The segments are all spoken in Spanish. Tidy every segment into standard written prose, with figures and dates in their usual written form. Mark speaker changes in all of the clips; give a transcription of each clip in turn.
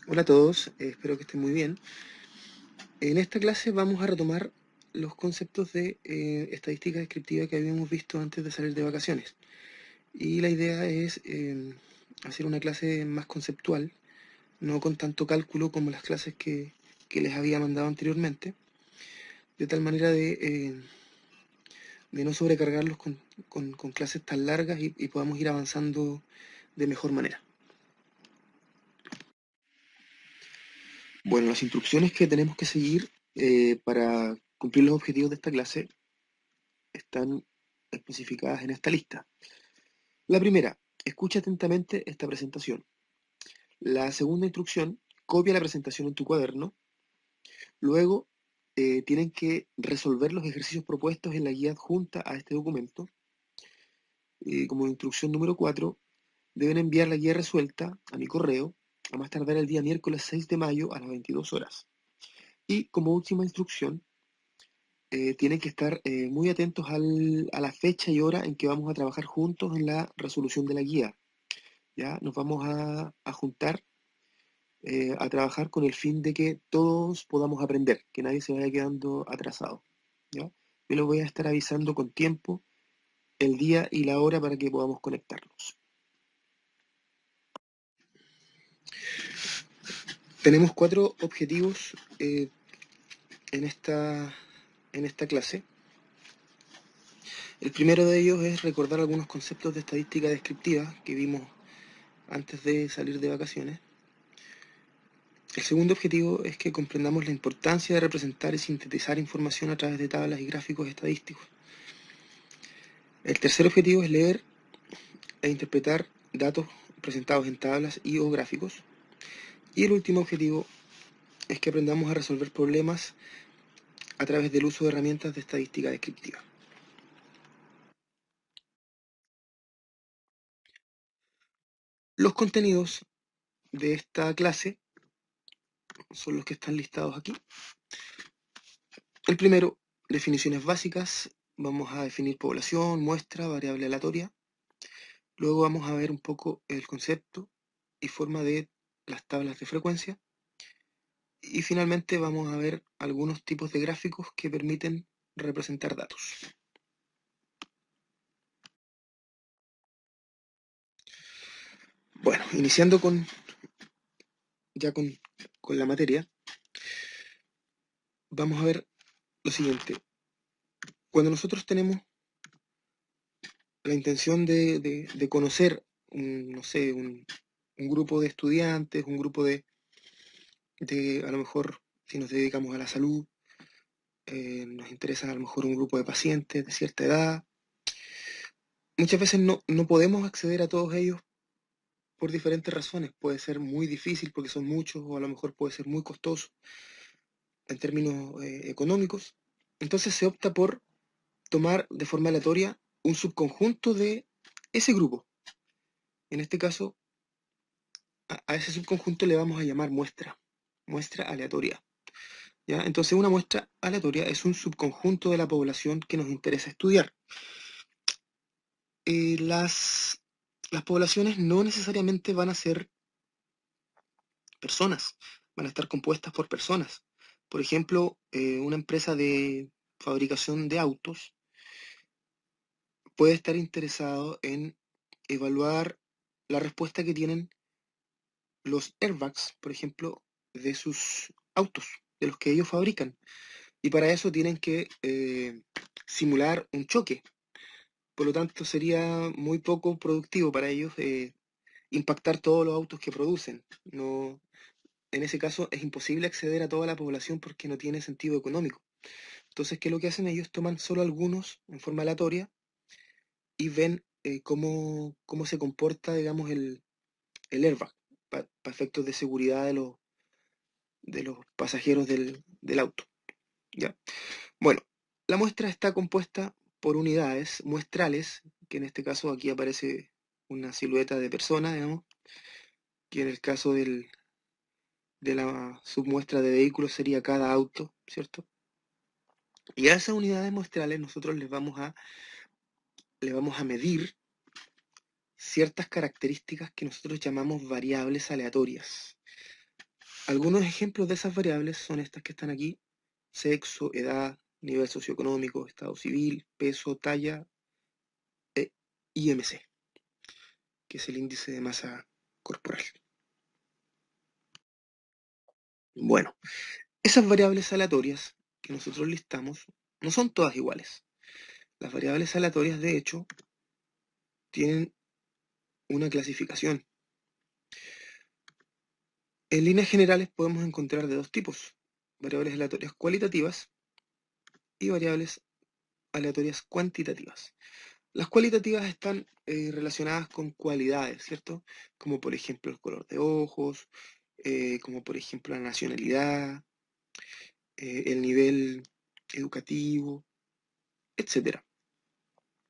Speaker 1: Hola a todos, espero que estén muy bien. En esta clase vamos a retomar los conceptos de estadística descriptiva que habíamos visto antes de salir de vacaciones. Y la idea es hacer una clase más conceptual, no con tanto cálculo como las clases que les había mandado anteriormente, de tal manera de no sobrecargarlos con clases tan largas y podamos ir avanzando de mejor manera. Bueno, las instrucciones que tenemos que seguir para cumplir los objetivos de esta clase están especificadas en esta lista. La primera, escucha atentamente esta presentación. La segunda instrucción, copia la presentación en tu cuaderno. Luego, tienen que resolver los ejercicios propuestos en la guía adjunta a este documento. Como instrucción número 4, deben enviar la guía resuelta a mi correo a más tardar el día miércoles 6 de mayo a las 22 horas. Y como última instrucción, tienen que estar muy atentos a la fecha y hora en que vamos a trabajar juntos en la resolución de la guía. ¿Ya? Nos vamos a juntar a trabajar con el fin de que todos podamos aprender, que nadie se vaya quedando atrasado. ¿Ya? Yo les voy a estar avisando con tiempo el día y la hora para que podamos conectarnos. Tenemos 4 objetivos en esta clase. El primero de ellos es recordar algunos conceptos de estadística descriptiva que vimos antes de salir de vacaciones. El segundo objetivo es que comprendamos la importancia de representar y sintetizar información a través de tablas y gráficos estadísticos. El tercer objetivo es leer e interpretar datos presentados en tablas y o gráficos. Y el último objetivo es que aprendamos a resolver problemas a través del uso de herramientas de estadística descriptiva. Los contenidos de esta clase son los que están listados aquí. El primero, definiciones básicas. Vamos a definir población, muestra, variable aleatoria. Luego vamos a ver un poco el concepto y forma de las tablas de frecuencia. Y finalmente vamos a ver algunos tipos de gráficos que permiten representar datos. Bueno, iniciando ya con la materia, vamos a ver lo siguiente. Cuando nosotros tenemos la intención de conocer, no sé, un grupo de estudiantes, un grupo a lo mejor, si nos dedicamos a la salud, nos interesa a lo mejor un grupo de pacientes de cierta edad. Muchas veces no podemos acceder a todos ellos por diferentes razones. Puede ser muy difícil porque son muchos, o a lo mejor puede ser muy costoso en términos económicos. Entonces se opta por tomar de forma aleatoria un subconjunto de ese grupo. En este caso, a ese subconjunto le vamos a llamar muestra aleatoria. ¿Ya? Entonces una muestra aleatoria es un subconjunto de la población que nos interesa estudiar. Las poblaciones no necesariamente van a ser personas, van a estar compuestas por personas. Por ejemplo, una empresa de fabricación de autos puede estar interesado en evaluar la respuesta que tienen los airbags, por ejemplo, de sus autos, de los que ellos fabrican. Y para eso tienen que simular un choque. Por lo tanto, sería muy poco productivo para ellos impactar todos los autos que producen. No, en ese caso es imposible acceder a toda la población porque no tiene sentido económico. Entonces, ¿qué es lo que hacen? Ellos toman solo algunos en forma aleatoria y ven cómo se comporta, digamos, el airbag para efectos de seguridad de los pasajeros del auto. ¿Ya? Bueno, la muestra está compuesta por unidades muestrales, que en este caso aquí aparece una silueta de persona, digamos, que en el caso de la submuestra de vehículos sería cada auto, ¿cierto? Y a esas unidades muestrales nosotros le vamos a medir ciertas características que nosotros llamamos variables aleatorias. Algunos ejemplos de esas variables son estas que están aquí: sexo, edad, nivel socioeconómico, estado civil, peso, talla e IMC, que es el índice de masa corporal. Bueno, esas variables aleatorias que nosotros listamos no son todas iguales. Las variables aleatorias, de hecho, tienen una clasificación. En líneas generales podemos encontrar de dos tipos: variables aleatorias cualitativas y variables aleatorias cuantitativas. Las cualitativas están relacionadas con cualidades, ¿cierto? Como por ejemplo el color de ojos, como por ejemplo la nacionalidad, el nivel educativo, etcétera.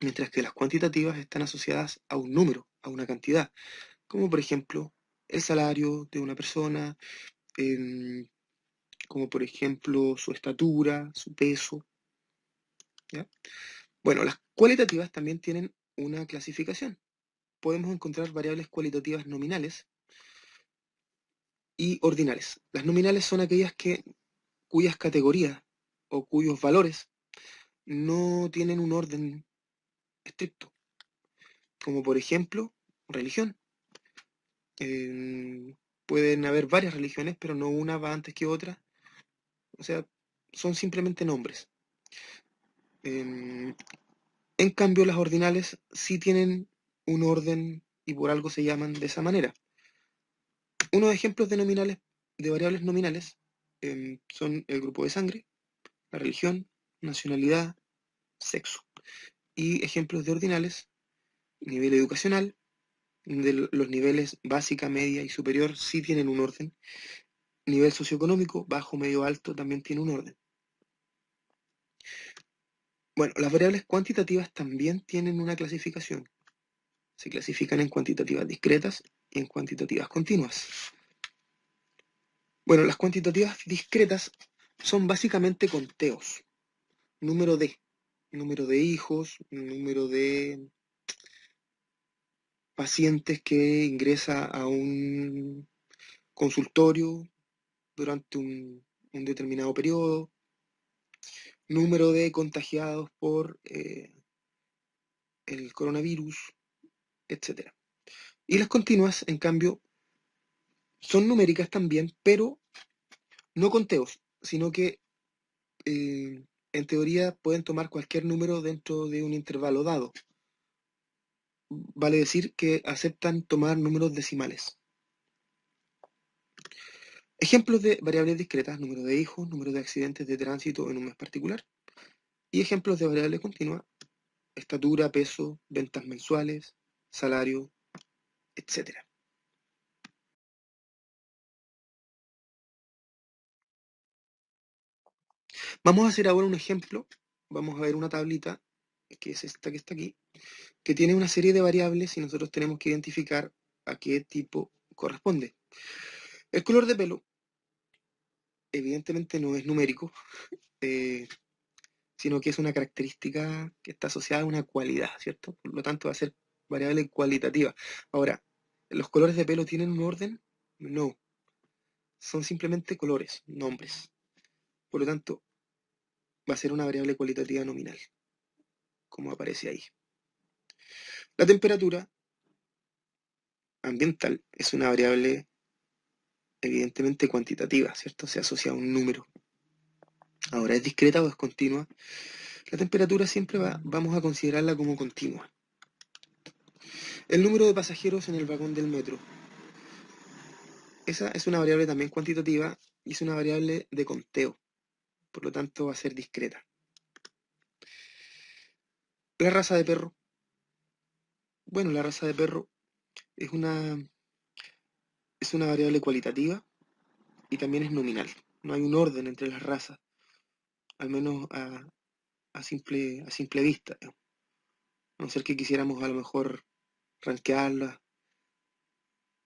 Speaker 1: Mientras que las cuantitativas están asociadas a un número, a una cantidad, como por ejemplo el salario de una persona, em, como por ejemplo su estatura, su peso, ¿ya? Bueno, las cualitativas también tienen una clasificación. Podemos encontrar variables cualitativas nominales y ordinales. Las nominales son aquellas cuyas categorías o cuyos valores no tienen un orden estricto, como por ejemplo religión. Pueden haber varias religiones, pero no una va antes que otra. O sea, son simplemente nombres. Em, en cambio, las ordinales sí tienen un orden y por algo se llaman de esa manera. Unos ejemplos de variables nominales, son el grupo de sangre, la religión, nacionalidad, sexo. Y ejemplos de ordinales: nivel educacional. Los niveles básica, media y superior sí tienen un orden. Nivel socioeconómico, bajo, medio, alto, también tiene un orden. Bueno, las variables cuantitativas también tienen una clasificación. Se clasifican en cuantitativas discretas y en cuantitativas continuas. Bueno, las cuantitativas discretas son básicamente conteos. Número de hijos, número de pacientes que ingresa a un consultorio durante un determinado periodo, número de contagiados por el coronavirus, etc. Y las continuas, en cambio, son numéricas también, pero no conteos, sino que en teoría pueden tomar cualquier número dentro de un intervalo dado. Vale decir que aceptan tomar números decimales. Ejemplos de variables discretas: número de hijos, número de accidentes de tránsito en un mes particular. Y ejemplos de variable continua: estatura, peso, ventas mensuales, salario, etc. Vamos a hacer ahora un ejemplo. Vamos a ver una tablita, que es esta que está aquí, que tiene una serie de variables y nosotros tenemos que identificar a qué tipo corresponde. El color de pelo, evidentemente, no es numérico, eh, sino que es una característica que está asociada a una cualidad, ¿cierto? Por lo tanto, va a ser variable cualitativa. Ahora, ¿los colores de pelo tienen un orden? No, son simplemente colores, nombres. Por lo tanto, va a ser una variable cualitativa nominal, como aparece ahí. La temperatura ambiental es una variable evidentemente cuantitativa, ¿cierto? Se asocia a un número. Ahora, ¿es discreta o es continua? La temperatura siempre vamos a considerarla como continua. El número de pasajeros en el vagón del metro. Esa es una variable también cuantitativa y es una variable de conteo. Por lo tanto, va a ser discreta. La raza de perro. Bueno, la raza de perro es una variable cualitativa y también es nominal. No hay un orden entre las razas, al menos a simple vista. A no ser que quisiéramos a lo mejor rankearlas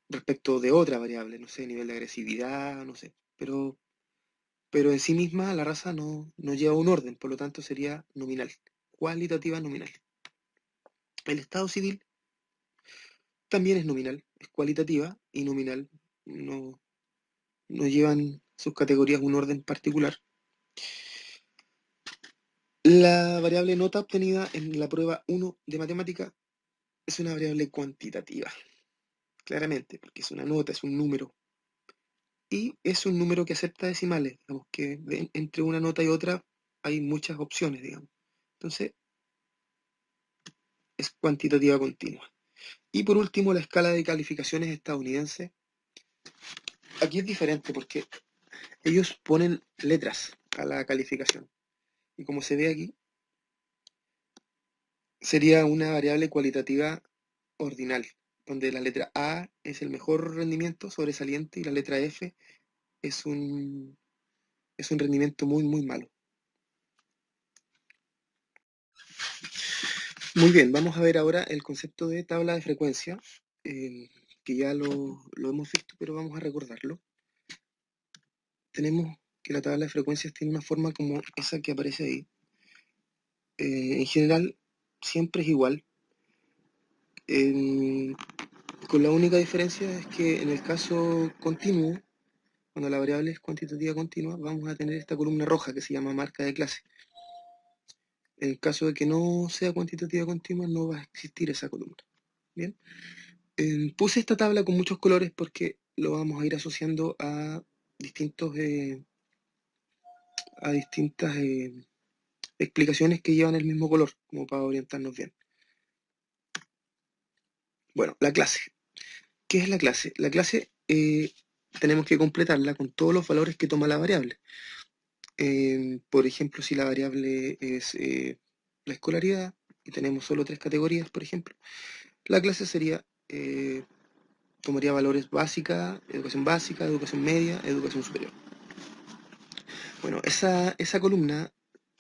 Speaker 1: respecto de otra variable, no sé, nivel de agresividad, no sé. Pero en sí misma la raza no lleva un orden, por lo tanto sería nominal, cualitativa nominal. El estado civil también es nominal, es cualitativa y nominal, no, no llevan sus categorías un orden particular. La variable nota obtenida en la prueba 1 de matemática es una variable cuantitativa, claramente, porque es una nota, es un número. Y es un número que acepta decimales, digamos que entre una nota y otra hay muchas opciones, digamos. Entonces, es cuantitativa continua. Y por último, la escala de calificaciones estadounidense. Aquí es diferente porque ellos ponen letras a la calificación. Y como se ve aquí, sería una variable cualitativa ordinal, donde la letra A es el mejor rendimiento sobresaliente y la letra F es un rendimiento muy, muy malo. Muy bien, vamos a ver ahora el concepto de tabla de frecuencia, que ya lo hemos visto, pero vamos a recordarlo. Tenemos que la tabla de frecuencias tiene una forma como esa que aparece ahí. En general, siempre es igual, con la única diferencia es que en el caso continuo, cuando la variable es cuantitativa continua, vamos a tener esta columna roja que se llama marca de clase. En el caso de que no sea cuantitativa continua, no va a existir esa columna. Bien. Puse esta tabla con muchos colores porque lo vamos a ir asociando a distintas explicaciones que llevan el mismo color, como para orientarnos bien. Bueno, la clase. ¿Qué es la clase? La clase tenemos que completarla con todos los valores que toma la variable. Por ejemplo, si la variable es la escolaridad, y tenemos solo 3 categorías, por ejemplo, la clase sería, tomaría valores básica, educación media, educación superior. Bueno, esa columna,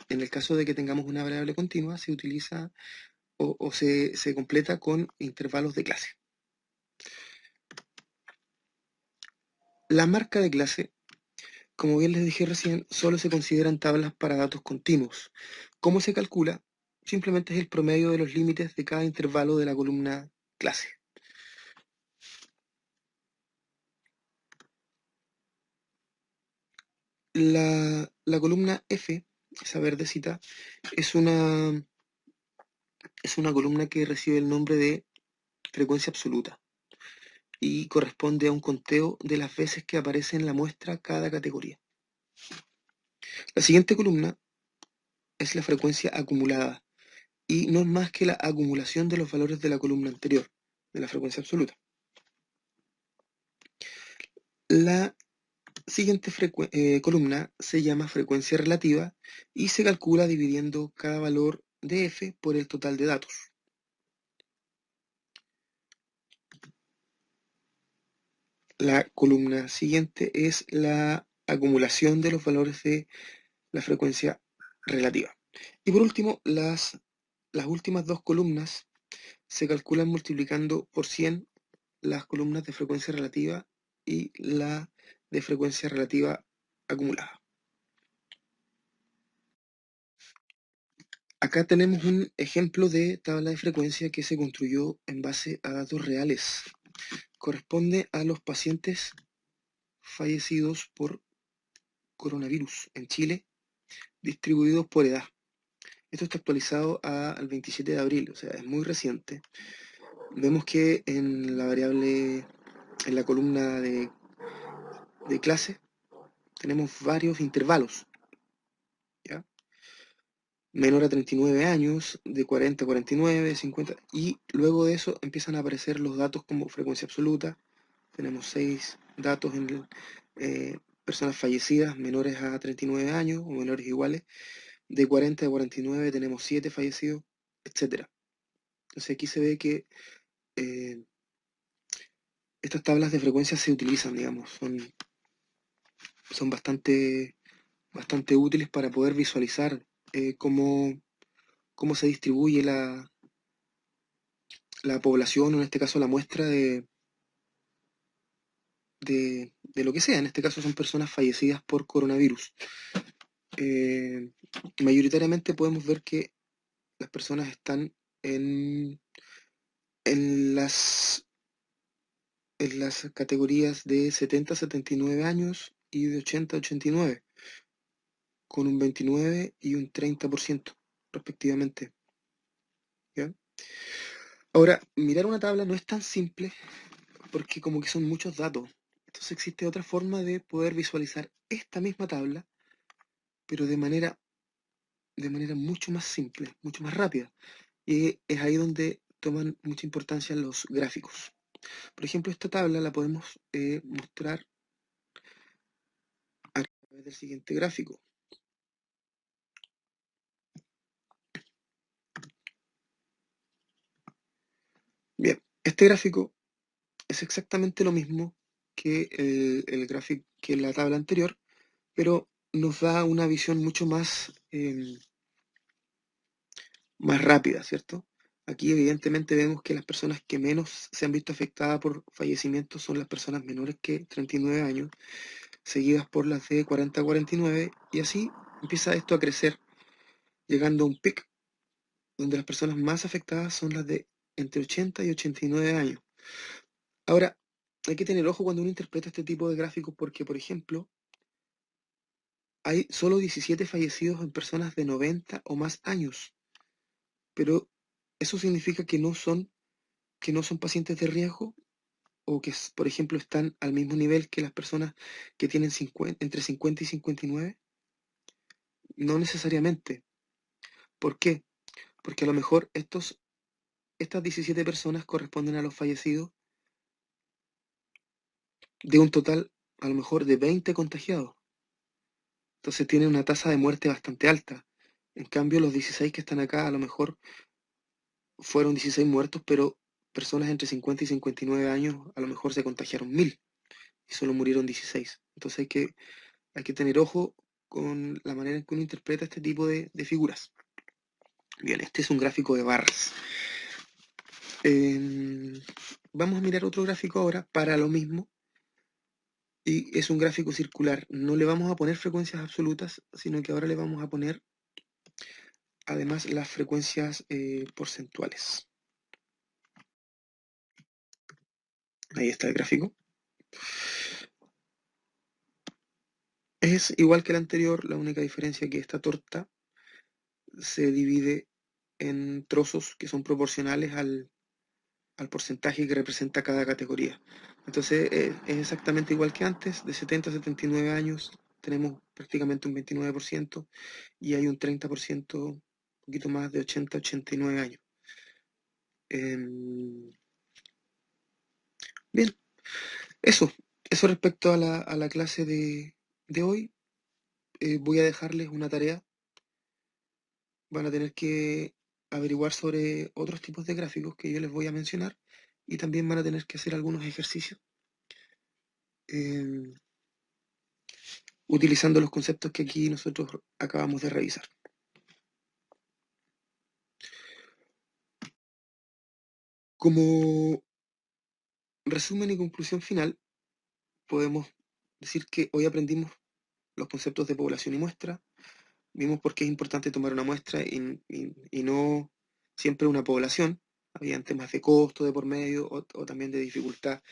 Speaker 1: en el caso de que tengamos una variable continua, se utiliza o se completa con intervalos de clase. La marca de clase, como bien les dije recién, solo se consideran tablas para datos continuos. ¿Cómo se calcula? Simplemente es el promedio de los límites de cada intervalo de la columna clase. La columna F, esa verdecita, es una columna que recibe el nombre de frecuencia absoluta y corresponde a un conteo de las veces que aparece en la muestra cada categoría. La siguiente columna es la frecuencia acumulada y no es más que la acumulación de los valores de la columna anterior, de la frecuencia absoluta. La siguiente columna se llama frecuencia relativa y se calcula dividiendo cada valor de f por el total de datos. La columna siguiente es la acumulación de los valores de la frecuencia relativa. Y por último, las últimas dos columnas se calculan multiplicando por 100 las columnas de frecuencia relativa y la de frecuencia relativa acumulada. Acá tenemos un ejemplo de tabla de frecuencia que se construyó en base a datos reales. Corresponde a los pacientes fallecidos por coronavirus en Chile, distribuidos por edad. Esto está actualizado al 27 de abril, o sea, es muy reciente. Vemos que en la variable, en la columna de clase, tenemos varios intervalos, ¿ya? Menor a 39 años, de 40 a 49, 50, y luego de eso empiezan a aparecer los datos como frecuencia absoluta. Tenemos 6 datos en personas fallecidas menores a 39 años o menores iguales. De 40 a 49 tenemos 7 fallecidos, etc. Entonces aquí se ve que estas tablas de frecuencia se utilizan, digamos, son bastante útiles para poder visualizar cómo se distribuye la población, o en este caso la muestra de lo que sea. En este caso son personas fallecidas por coronavirus. Mayoritariamente podemos ver que las personas están en las en las categorías de 70 a 79 años y de 80 a 89, con un 29 y un 30% respectivamente. ¿Ya? Ahora, mirar una tabla no es tan simple porque como que son muchos datos. Entonces existe otra forma de poder visualizar esta misma tabla, pero de manera mucho más simple, mucho más rápida. Y es ahí donde toman mucha importancia los gráficos. Por ejemplo, esta tabla la podemos mostrar a través del siguiente gráfico. Bien, este gráfico es exactamente lo mismo que el gráfico que la tabla anterior, pero nos da una visión mucho más rápida, ¿cierto? Aquí evidentemente vemos que las personas que menos se han visto afectadas por fallecimientos son las personas menores que 39 años, seguidas por las de 40 a 49, y así empieza esto a crecer, llegando a un pic donde las personas más afectadas son las de entre 80 y 89 años. Ahora, hay que tener ojo cuando uno interpreta este tipo de gráficos porque, por ejemplo, hay solo 17 fallecidos en personas de 90 o más años, pero eso significa que no son pacientes de riesgo o que, por ejemplo, están al mismo nivel que las personas que tienen entre 50 y 59. No necesariamente. ¿Por qué? Porque a lo mejor estas 17 personas corresponden a los fallecidos de un total, a lo mejor, de 20 contagiados. Entonces tienen una tasa de muerte bastante alta. En cambio, los 16 que están acá, a lo mejor fueron 16 muertos, pero personas entre 50 y 59 años, a lo mejor se contagiaron 1000 y solo murieron 16. Entonces hay que tener ojo con la manera en que uno interpreta este tipo de figuras. Bien, este es un gráfico de barras. Vamos a mirar otro gráfico ahora para lo mismo. Y es un gráfico circular. No le vamos a poner frecuencias absolutas, sino que ahora le vamos a poner además las frecuencias porcentuales. Ahí está el gráfico. Es igual que el anterior, la única diferencia es que esta torta se divide en trozos que son proporcionales al porcentaje que representa cada categoría. Entonces es exactamente igual que antes, de 70 a 79 años tenemos prácticamente un 29% y hay un 30%, un poquito más de 80 a 89 años. Bien, eso respecto a la clase de hoy. Voy a dejarles una tarea. Van a tener que averiguar sobre otros tipos de gráficos que yo les voy a mencionar y también van a tener que hacer algunos ejercicios eh, utilizando los conceptos que aquí nosotros acabamos de revisar. Como resumen y conclusión final, podemos decir que hoy aprendimos los conceptos de población y muestra, vimos por qué es importante tomar una muestra y no siempre una población. Habían temas de costo de por medio o también de dificultad,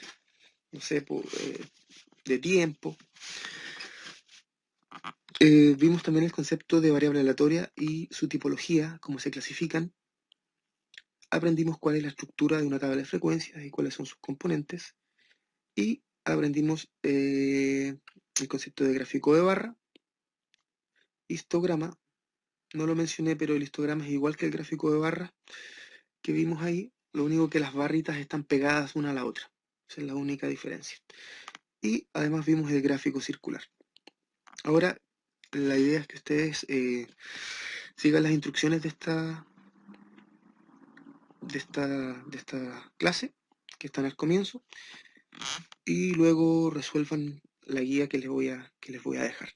Speaker 1: no sé, de tiempo. Vimos también el concepto de variable aleatoria y su tipología, cómo se clasifican. Aprendimos cuál es la estructura de una tabla de frecuencias y cuáles son sus componentes. Y aprendimos el concepto de gráfico de barra, histograma. No lo mencioné, pero el histograma es igual que el gráfico de barra que vimos ahí. Lo único que las barritas están pegadas una a la otra. Esa es la única diferencia. Y además vimos el gráfico circular. Ahora, la idea es que ustedes sigan las instrucciones de esta clase, que están al comienzo, y luego resuelvan la guía que les voy a dejar.